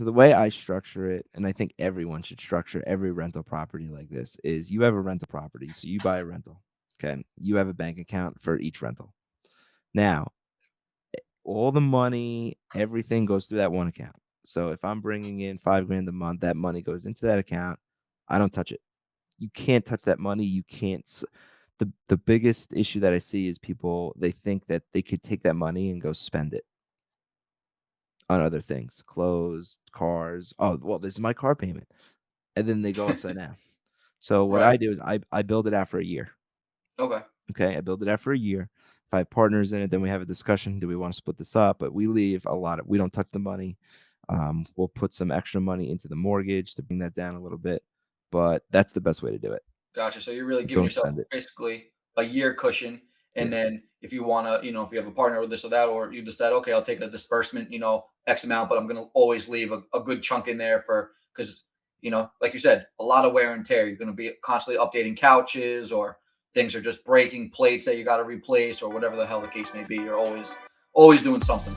So the way I structure it, and I think everyone should structure every rental property like this, is you have a rental property, so you buy a rental. Okay. You have a bank account for each rental. Now, all the money, everything goes through that one account. So if I'm bringing in 5 grand a month, that money goes into that account. I don't touch it. You can't touch that money. You can't. The biggest issue that I see is people, they think that they could take that money and go spend it on other things, clothes, cars. Oh, well, this is my car payment. And then they go upside down. So what Right. I do is I build it out for a year. Okay. Okay. I build it out for a year. If I have partners in it, then we have a discussion. Do we want to split this up? But we leave a lot of, we don't touch the money. We'll put some extra money into the mortgage to bring that down a little bit. But that's the best way to do it. Gotcha. So you're really giving Don't yourself spend it. basically a year cushion. And Yeah. then if you want to, if you have a partner or this or that, or you decide, okay, I'll take a disbursement, X amount, but I'm going to always leave a good chunk in there because, like you said, a lot of wear and tear. You're going to be constantly updating couches or things are just breaking plates that you got to replace or whatever the hell the case may be. You're always doing something.